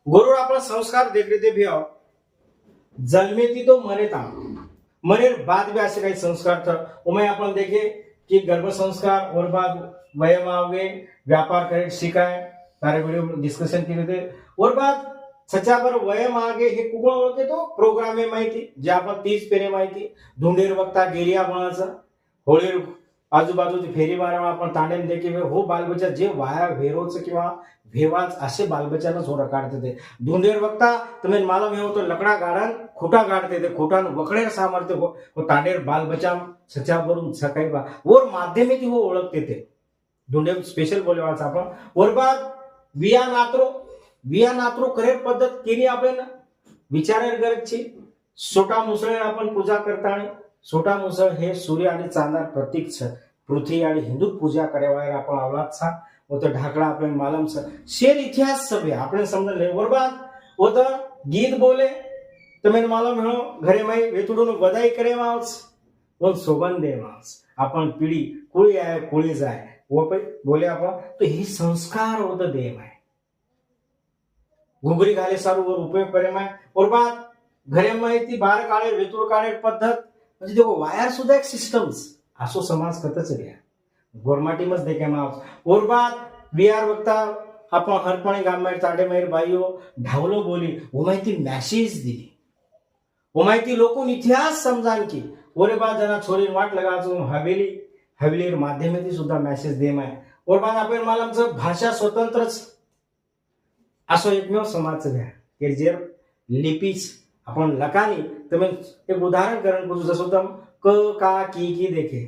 गुरुर आपला संस्कार देखरे ते भी आओ जन्मेती तो मरे ता मरे बाद भी ऐसे कई संस्कार था उमें अपन देखे कि गर्भ संस्कार और बाद वयम आवे व्यापार करे शिकाय तारे वीडियो डिस्कशन केले ते और बाद सच्चा पर वयम आगे हे कुगळ ओळखे तो प्रोग्राम आहे माहिती जे आपण 30 पेरे माहिती धुंडेर वक्ता गेरिया बनाचा होळीर आजूबाजूची फेरी मारवा आपण तांडेम देखी हो बालबच्चा जे वाया वेरोच किंवा भेवाच असे बालबच्चानं जोर काढते ते धुंडेर वक्ता तुम्ही मला मी होतो लकडा गाडन खोटा गाडते ते खोटान वकडेर सामर्थ्य हो तांडेर बालबच्चा सच्चा वरून सकाळी बा और माध्यमिक हो ओळखते ते धुंडे स्पेशल बोलवाच आपण और बाद विया नात्रो करेर पद्धत केली आपण विचारेर गरजची सोटा मुसळे आपण पूजा करता आणि सोटा मुसळ हे सूर्य आणि चांदार प्रतीक छ पृथ्वी आणि हिंदू पूजा करावायर आपण आवलात छा व तो ढाकड़ा आपण मालम छ शेर इतिहास सभे आपण समजन ले बरबाद व तो गीत बोले તમે मालम हो घरे माई वेतुडून बधाई करे मावस व सोगन दे मावस आपण पिढी कुळी आहे कुळी जाय व पे बोले आपण तो ही संस्कार होत दे माय घुगरी घाले सारू वर उपयोग करे माय और बात घरे माहिती बार काळे वेतुळ काळे पद्धत म्हणजे देखो वायर सुद्धा एक सिस्टम्स असो समाज कतच घ्या गोरमाटी मच देखे मावस और बात बिहार वक्ता आपण हरपणे गाम में ताडे मेर भाईओ ढावलो बोली वो माहिती मैसेज दिली वो माहिती लोकों इतिहास समजान की ओरे बाद जना छोरी वाट लगाचो हवेलीर माध्यमेती सुद्धा मैसेज दे माय और बाद आपण मालमचं भाषा स्वतंत्रच असो एकमेव समाज घ्या की जे लिपीच आपण लकानी તમે एक उदाहरण करण करू जसं तम क का की देखे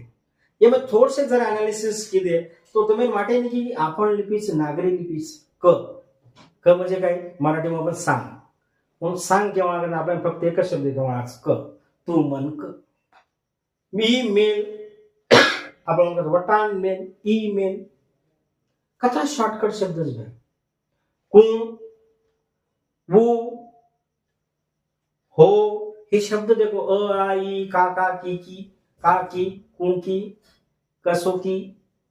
ये मैं थोड़ से जरा एनालिसिस की दे तो तुम्ही माटे की आपण लिपीच नागरी लिपीच क म्हणजे काय मराठीमध्ये आपण सांग मग सांग केव्हा कारण आपण फक्त एकच शब्द केव्हा आज क तू मन क मी मेल आपण म्हणतो वटान मेल ईमेल कथा शॉर्टकट शब्दच घ्या कु वो हो हे शब्द देखो अ आ ई का की कुंकी कसोकी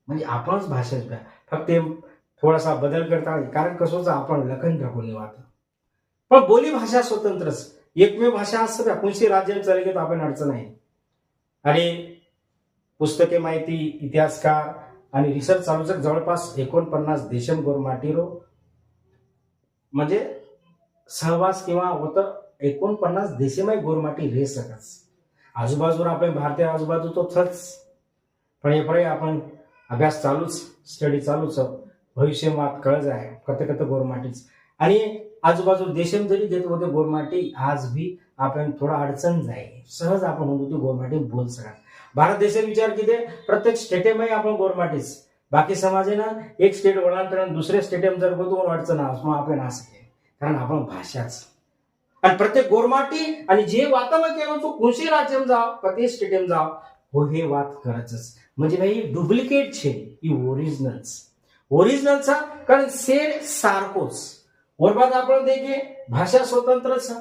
म्हणजे आपणच भाषेत घ्या फक्त थोडासा बदल करता कारण कसोचा आपण लखन टाकून वाटत पण बोली भाषा स्वतंत्रच एकमेव भाषा असतं का कोणती राज्यात चालले की आपण अडचण आहे आणि पुस्तके माहिती इतिहासकार आणि रिसर्च चालूच जवळपास 49 देशम गोरमाटीरो म्हणजे सहवास किंवा होतं 49 देशेमाय गोरमाटी रे सकस आजूबाजूला आपण भारतीय आजूबाजू तो थच पण हे आपण अभ्यास चालूच स्टडी चालूच भविष्यवाद कळज आहे कत गोरमाटीच आणि आजूबाजू देशम जरी घेत होते गोरमाटी आज भी आपण थोडा अडचण जाय सहज आपण म्हणतो गोरमाटी बोल सका भारत देशात विचार किती प्रत्येक स्टेटेमध्ये आपण गोरमाटीच बाकी समाजे ना एक स्टेट वळांतरण दुसरे स्टेटम जर होतो अडचण मग आपण असं कारण आपण भाषाच आणि प्रत्येक गोरमाटी आणि जे वातावरण केलं तो कोणशी राज्यम जाव कते स्टेडियम जाव हो हे वात करतच म्हणजे भाई डुप्लिकेट छे ई ओरिजिनलचा कारण सेड सारखोच और बाद आपण देखे भाषा स्वतंत्रच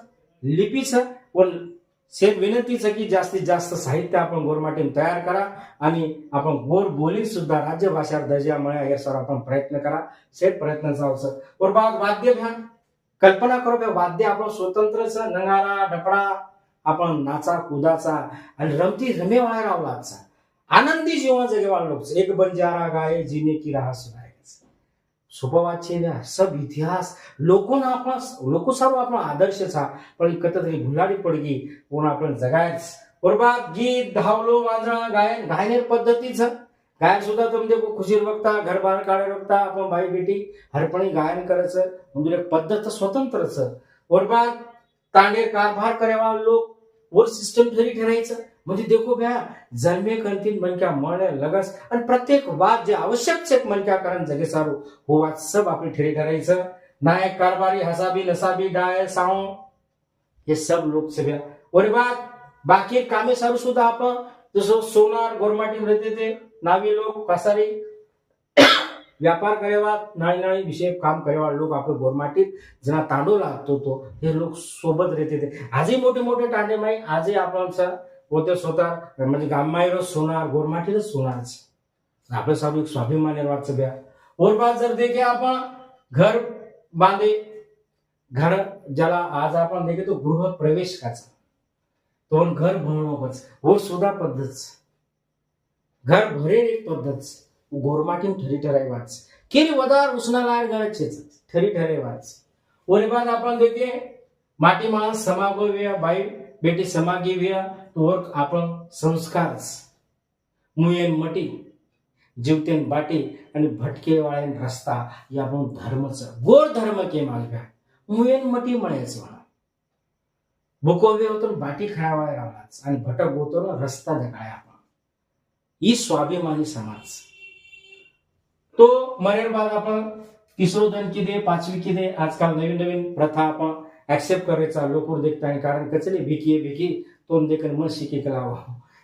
लिपीच पण सेड विनंतीच की जास्तीत जास्त साहित्य आपण गोरमाटीम तयार करा आणि आपण गोर बोली सुद्धा राज्य भाषा दर्जा मिळा यासर आपण प्रयत्न करा सेड प्रयत्न जावचं और बाद वाद्य भ्यान कल्पना करो बे वाद्य आपण स्वतंत्रच नंगारा डपडा आपण नाचा कुदाचा आणि रमती रमेवाळा रावलाचा आनंदी जीवन जगेवा लोक एक बंजारा गाये जीने की राह सुनाए सुपवाचे सब इतिहास लोकों लोको सारो आपण आदर्श था पण कतरी भुलाडी पडगी कोण आपण जगायच बरबाद गीत धावलो वाजणा गायनेर पद्धतीच गायन सुद्धा तुम देखो खुशीर वक्ता घर बार काढे वक्ता आपण भाई बेटी हरपणी गायन करायचं म्हणजे एक पद्धत स्वतंत्रच और बाद तांडे कारभार करेवा लोक वर सिस्टम जरी ठरायचं म्हणजे देखो भ्या जन्मे कंतीन मनक्या मळणे लगस आणि प्रत्येक वाद जे आवश्यक छे मनक्या कारण जगे सारू हो वाद सब आपली ठेरी करायचं नायक कारभारी हसाबी नसाबी डाय साऊ हे सब लोक सगळ्या और बाद बाकी कामे सारू सुद्धा आपण जसं सोनार गोरमाटी रहते ते नावी लोक कसारी व्यापार करेवा नाळी विषय काम करेवा लोक आपण गोरमाटीत जना तांडू लागतो तो हे लोक सोबत रहते ते आजही मोठे मोठे तांडे माई आजही आपण होते स्वतः म्हणजे गाममाईरो सोनार गोरमाटीच सोनारच आपलं सारू एक स्वाभिमान निर्वाच ब्या और बात जर देखे आपण घर बांधे घर ज्याला आज आपण देखील गृह प्रवेश काचा तो घर भरणोकच वो सुद्धा पद्धत घर भरेल एक पद्धत गोरमाटीम ठरी ठरायवाच केली वदार उसनाला घराचेच ठरी ठरायवाच ओरे बाद आपण देखे माटी माणस समागोव्य बाई बेटी समागीव्य तोवर आपण संस्कार मुयेन मटी जीवतेन बाटी आणि भटके वाळेन रस्ता या आपण धर्मच गोर धर्म के मागव्या मुयेन मटी म्हणायचं म्हणा भुकोव्य होतो बाटी खेळावाय रावलाच आणि भटक होतो ना रस्ता देखाय आपण ही स्वाभिमानी समाज तो मरेर बाद आपण तिसरो दन किदे पाचवी किदे आजकाल नवीन नवीन प्रथा आपण ऍक्सेप्ट करायचा लोकर देखता कारण कचले भिकी तो देखन मन शिके कलावा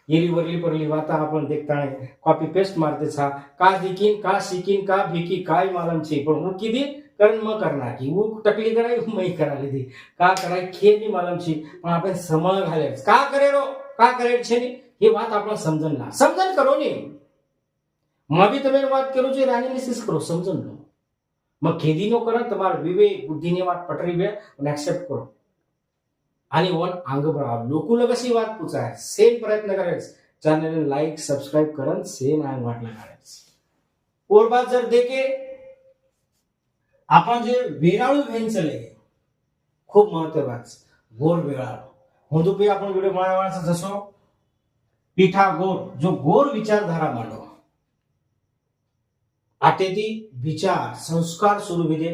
येरी वरली परली वाता आपण देखता कॉपी पेस्ट मारते छा का दिकीन का शिकीन का भिकी काय मालम छे पण वो किदी कारण म करणार की वो टकली कराय मई कराली दी का कराय खेनी मालम छी पण आपण समळ घाले का करेरो का करे छे नी हे बात आपण समजन करो नी मैं भी तुम्हें बात करो जो एनालिसिस करो समझन लो मग खेदी नो करा तुम्हारा विवेक बुद्धि ने बात पटरी बे और एक्सेप्ट करो आणि वन अंग बढ़ाव लोकुला कशी बात पूछा है सेम प्रयत्न करायच चॅनल लाईक सबस्क्राईब करन सेम अंग वाटला करायच और बात जर देखे आपण जे वेराळू वेंचले खूप महत्त्वाचं गोर वेराळू होंदुपे आपण व्हिडिओ बनवायचा जसो पीठा गोर जो गोर विचारधारा मांडो आटेती विचार संस्कार सुरू विदे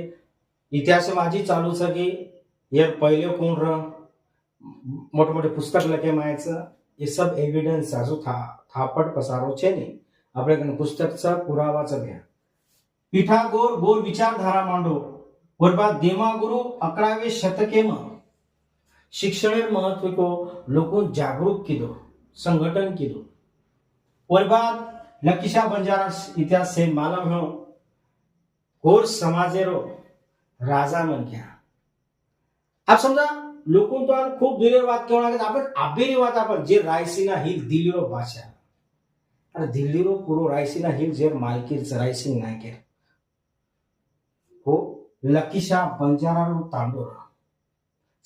इतिहास माझी चालू सकी यार पहिले कोण र मोठे मोठे पुस्तक लखे मायाचं हे सब एव्हिडन्स अजून थापट पसारो छे ने आपल्याकडे पुस्तकचा पुरावाचा घ्या पीठा गोर गोर विचारधारा मांडो वरबाद देमा गुरु 11वे शतके में शिक्षणेर महत्व को लोगों जागरूक किदो संगठन किदो वरबाद लकीशा बंजारा इतिहास से मालूम हो गोर समाजेरो राजा मन क्या आप समजा लोगों तो खूप दिलेर बात केवळ आपण आबेरी बात आपण जे रायसीना हिल दिल्लीरो भाषा आणि दिल्लीरो पुरो रायसीना हिल जे मालकीर रायसीन नायकेर हो लकीशा बंजारारो तांडोरा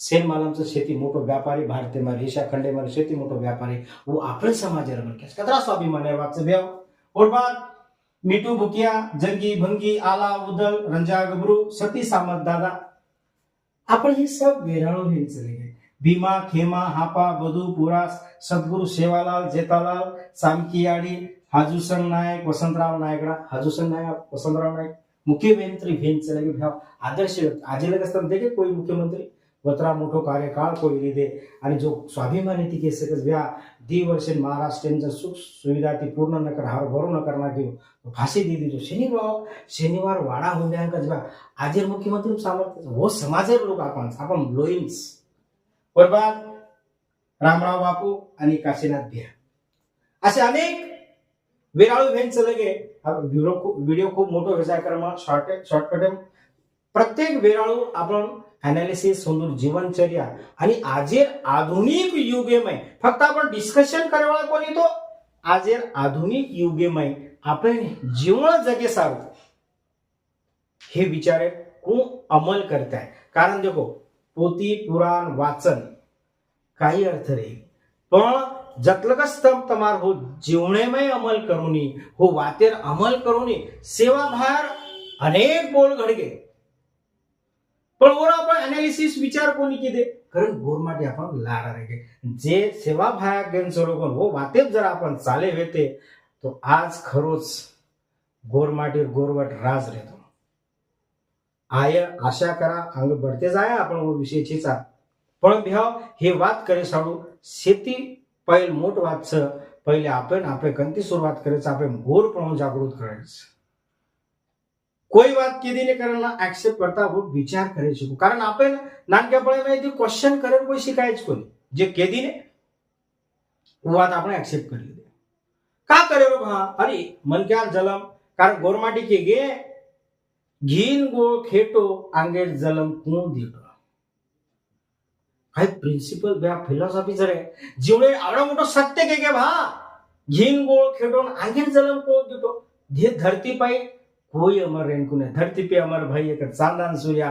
सेन मालमचं शेती मोठो व्यापारी भारतीय मा रेशा खंडे मा शेती मोठो व्यापारी वो आपण समाजेर मन क्या कतरा स्वाभिमान आहे वाच बेव और बात मिठू भुकिया जंगी भंगी आला उदल रंजा गबरू सती सामत दादा आपण हे सब वेराळू हे चले गए भीमा खेमा हापा बदू पुरास सद्गुरु सेवालाल जेतालाल सामकीयाडी हाजूसन नायक वसंतराव नायकडा हाजूसन नायक वसंतराव नायक मुख्यमंत्री भेन चले गए भाव आदर्श आज लग असताना देखे कोई मुख्यमंत्री वतरा मोठो कार्यकाळ कोई लीधे आणि जो स्वाभिमानी ती केस व्या दी वर्ष महाराष्ट्र सुख सुविधा ती पूर्ण न कर हार भरो न करना की फाशी दी दी शनिवार वाडा होंद्यांक जबा आजेर मुख्यमंत्री सामर्थ्य वो समाजेर लोक आपण लोईन्स बरबाद रामराव बापू आणि काशीनाथ भ्या असे अनेक वेराळू भेन चले गे व्हिडिओ खूप मोठो व्यवसाय कर्म शॉर्टकट प्रत्येक वेराळू आपण एनालिसिस सुंदर जीवनचर्या आणि आजेर आधुनिक युगेमय फक्त आपण डिस्कशन करवाळा कोणी तो आजेर आधुनिक युगेमय आपण जीवन जगे सारू हे विचारे खूप अमल करताय कारण देखो पोती पुराण वाचन काही अर्थ रे पण जतलकस तमार हो जीवनेमय अमल करूनी हो वातेर अमल करूनी सेवा भार अनेक बोल घडगे पण वर आपण एनालिसिस विचार कोणी किदे कारण गोरमाटी आपण लारा रे जे सेवा भाया गेन सरोगन वो वातेच जर आपण चाले होते तो आज खरोच गोरमाटी गोरवट राज रहतो आय आशा करा अंग बढ़ते जाय आपण वो विषय छीचा पण भ्याव हे बात करे साडू शेती पहिल मोठ वाच पहिले आपण आपले कंती सुरुवात करायचं आपण गोर पण जागृत करायचं कोई बात केदी ने करना एक्सेप्ट करता वो विचार करे शकू कारण आपण नानक्यापळे माहिती क्वेश्चन करेल कोई शिकायच कोणी जे केदी ने वो बात आपण एक्सेप्ट कर ली का करे रो भा अरे मन क्या जलम कारण गोरमाटी के गे घीन गो खेटो आंगेर जलम कोण देतो काय प्रिन्सिपल बॅ फिलॉसॉफी जरे जीवने आवडा मोठो सत्य के गे भा घीन गो खेटोन आंगेर जलम कोण देतो धरती पाई कोई अमर रेणकू ने धरती पे अमर भाई एक चांदन सूर्या